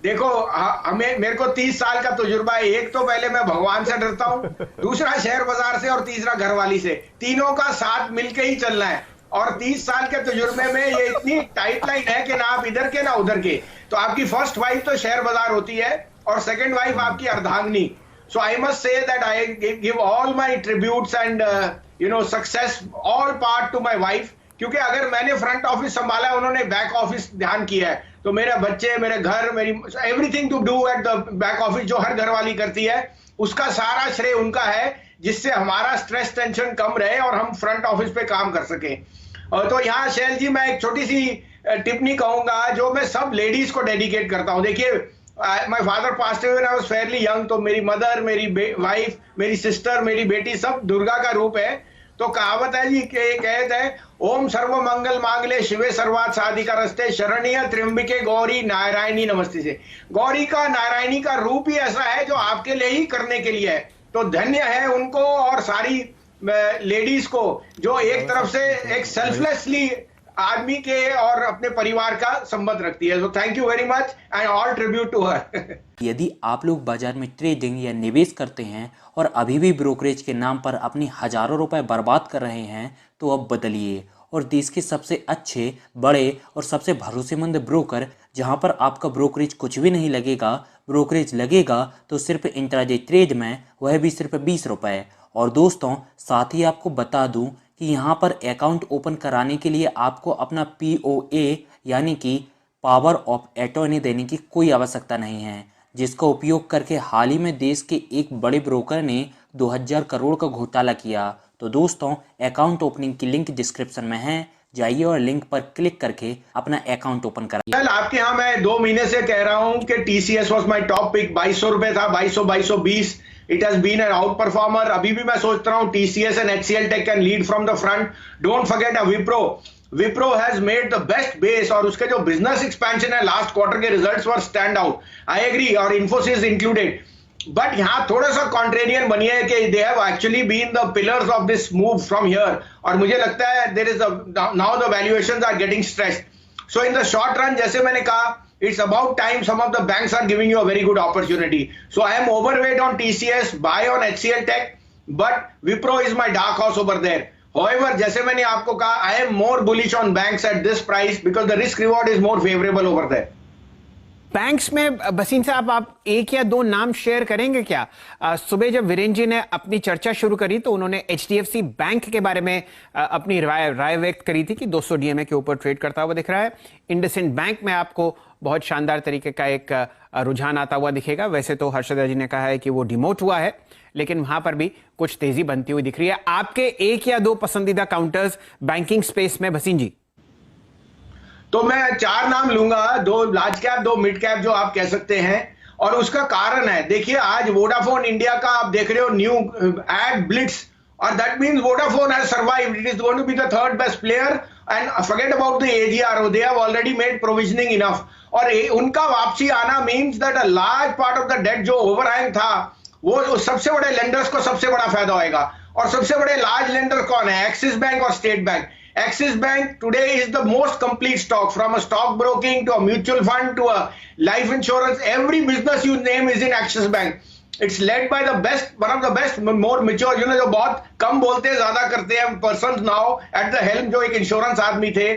देखो हमें मेरे को 30 साल का तजुर्बा है। एक तो पहले मैं भगवान से डरता हूँ, दूसरा शेयर बाजार से, और तीसरा घरवाली से। तीनों का साथ मिलके ही चलना है। और 30 साल के तजुर्बे में ये इतनी टाइट लाइन है कि ना आप इधर के ना उधर के। तो आपकी फर्स्ट वाइफ तो शेयर बाजार होती है और सेकंड वाइफ आपकी अर्धांगिनी। So I must say that I give all my tributes and success all part to my wife. क्योंकि अगर मैंने फ्रंट ऑफिस संभाला है, उन्होंने बैक ऑफिस ध्यान किया है। तो मेरे बच्चे, मेरे घर, मेरी everything to do at the back office, जो हर घर वाली करती है, उसका सारा श्रेय उनका है, जिससे हमारा स्ट्रेस टेंशन कम रहे और हम फ्रंट ऑफिस पे काम कर सके। तो यहाँ शैल जी, मैं एक छोटी सी टिप्पणी कहूंगा जो मैं सब लेडीज को डेडिकेट करता हूँ। देखिए, my father passed away when I was Fairlie young, तो मेरी मदर, मेरी वाइफ, मेरी सिस्टर, मेरी बेटी सब दुर्गा का रूप है। तो कहावत है जी, कहते हैं, ओम सर्व मंगल मांगले शिवे सर्वार्थ साधिका रस्ते शरणीय त्र्यंबिके गौरी नारायणी नमस्ते से। गौरी का, नारायणी का रूप ही ऐसा है जो आपके लिए ही करने के लिए है। तो धन्य है उनको और सारी लेडीज को जो एक तरफ से एक सेल्फलेसली आदमी के और अपने परिवार का संबंध रखती है। So thank you very much and all tribute to her. यदि आप लोग बाजार में ट्रेडिंग या निवेश करते हैं और अभी भी ब्रोकरेज के नाम पर अपनी हजारों रुपए बर्बाद कर रहे हैं, तो अब बदलिए और देश के सबसे अच्छे, बड़े और सबसे भरोसेमंद ब्रोकर, जहां पर आपका ब्रोकरेज कुछ भी नहीं लगेगा, ब्रोकरेज लगेगा तो सिर्फ इंट्राडे ट्रेड में, वह भी सिर्फ 20 रुपए। और दोस्तों, साथ ही आपको बता दूं कि यहाँ पर अकाउंट ओपन कराने के लिए आपको अपना POA यानी कि पावर ऑफ अटॉर्नी देने की कोई आवश्यकता नहीं है, जिसका उपयोग करके हाल ही में देश के एक बड़े ब्रोकर ने 2000 करोड़ का घोटाला किया। तो दोस्तों, अकाउंट ओपनिंग की लिंक डिस्क्रिप्शन में है, जाइए और लिंक पर क्लिक करके अपना अकाउंट ओपन कराइए। आपके यहाँ मैं 2 महीने से कह रहा हूँ कि TCS was my top pick. 2200 रुपए था, 2220। It has been an out performer. अभी भी मैं सोच रहा हूँ TCS and HCL tech can lead from the front. Don't forget Wipro has made the best base, और उसके जो बिजनेस एक्सपेंशन है, लास्ट क्वार्टर के results were stand out, I agree, और इन्फोसिस इंक्लूडेड। बट यहाँ थोड़ा सा कॉन्ट्रेरियन बनिए कि they have actually been the pillars of this move from here, और मुझे लगता है there is now the valuations are getting stressed. So in the short run, जैसे मैंने कहा, it's about time some of the banks are giving you a very good opportunity. So I am overweight on TCS, buy on HCL Tech, but Wipro is my dark horse over there. However, जैसे मैंने आपको कहा, I am more bullish on banks at this price because the risk reward is more favorable over there. Banks में भसीन साहब, आप एक या दो नाम शेयर करेंगे क्या? सुबह जब वीरेंद्र जी ने अपनी चर्चा शुरू करी तो उन्होंने HDFC बैंक के बारे में अपनी राय व्यक्त करी थी कि 200 DMA के ऊपर ट्रेड करता हुआ दिख रहा है। इंडसइंड बैंक में आपको बहुत शानदार तरीके का एक रुझान आता हुआ दिखेगा। वैसे तो हर्षदा जी ने कहा है कि वो डिमोट हुआ है, लेकिन वहां पर भी कुछ तेजी बनती हुई दिख रही है। आपके एक या दो पसंदीदा काउंटर्स बैंकिंग स्पेस में, भसीन जी? तो मैं 4 नाम लूंगा, 2 लार्ज कैप, 2 मिड कैप, जो आप कह सकते हैं, और उसका कारण है, देखिए, आज वोडाफोन इंडिया का आप देख रहे हो न्यू एड ब्लिट्स, और that means Vodafone has survived. It is going to be the third best player and forget about the AGR, they have already made provisioning enough. और उनका वापसी आना means that a large part of the debt जो overhang था, वो सबसे बड़े lenders को सबसे बड़ा फायदा होएगा। और सबसे बड़े लार्ज लेंडर कौन है? एक्सिस बैंक और state bank. Axis Bank today is the most complete stock, from a stock broking to a mutual fund to a life insurance. Every business you name is in Axis Bank. It's led by the best, one of the best, more mature, जो बहुत कम बोलते हैं, ज्यादा करते हैं persons now at the helm, जो एक insurance आदमी थे।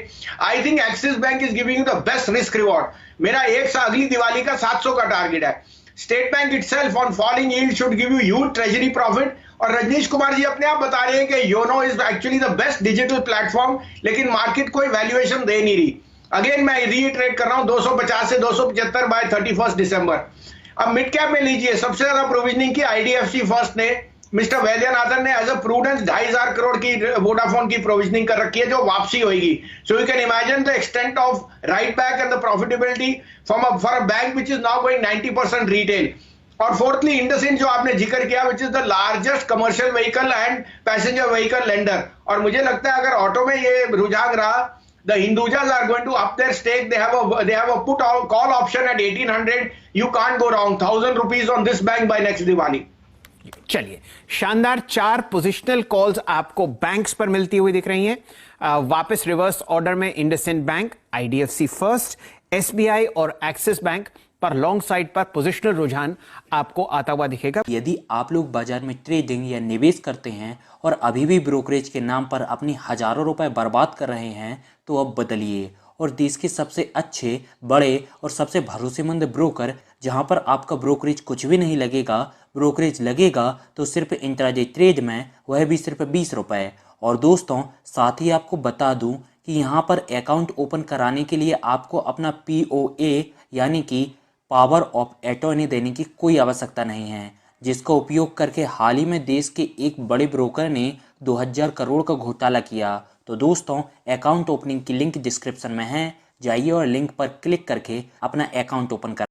I think Axis Bank is giving you the best risk reward. मेरा अगली दिवाली का 700 का टारगेट है। State bank itself on falling yield should give you huge treasury profit। और रजनीश कुमार जी अपने आप बता रहे हैं कि YONO is actually the best digital platform, लेकिन मार्केट कोई वैल्यूएशन दे नहीं रही। अगेन मैं रीट्रेड कर रहा हूं, 250 से 275 बाय 31 दिसंबर। अब मिड कैप में लीजिए, सबसे ज्यादा प्रोविजनिंग की IDFC फर्स्ट ने, मिस्टर वैद्यनाथन ने एज अ प्रूडेंस 2500 करोड़ की वोडाफोन की प्रोविजनिंग कर रखी है, जो वापसी होगी। So you can imagine the extent of right back and the profitability for a bank which is now going 90% retail. और फोर्थली इंडसइंड, जो आपने जिक्र किया, which is the largest commercial vehicle and passenger vehicle lender. और मुझे लगता है अगर ऑटो में ये रुझान रहा, the Hindujas are going to up their stake. They have a put call option at 1800। You can't go wrong. 1000 rupees on this bank by next Diwali. चलिए, शानदार 4 पोजिशनल कॉल्स आपको बैंक्स पर मिलती हुई दिख रही हैं। वापस रिवर्स ऑर्डर में IndusInd bank, IDFC first, SBI और एक्सिस बैंक। पर लॉन्ग साइड पर पोजिशनल रुझान आपको आता हुआ दिखेगा। यदि आप लोग बाजार में ट्रेडिंग या निवेश करते हैं और अभी भी ब्रोकरेज के नाम पर अपनी हजारों रुपए बर्बाद कर रहे हैं तो अब बदलिए और देश के सबसे अच्छे, बड़े और सबसे भरोसेमंद ब्रोकर, जहां पर आपका ब्रोकरेज कुछ भी नहीं लगेगा, ब्रोकरेज लगेगा तो सिर्फ इंट्राडे ट्रेड में, वह भी सिर्फ 20 रुपए। और दोस्तों, साथ ही आपको बता दूं कि यहाँ पर अकाउंट ओपन कराने के लिए आपको अपना POA यानी कि पावर ऑफ अटॉर्नी देने की कोई आवश्यकता नहीं है, जिसका उपयोग करके हाल ही में देश के एक बड़े ब्रोकर ने 2000 करोड़ का घोटाला किया। तो दोस्तों, अकाउंट ओपनिंग की लिंक डिस्क्रिप्शन में है, जाइए और लिंक पर क्लिक करके अपना अकाउंट ओपन कर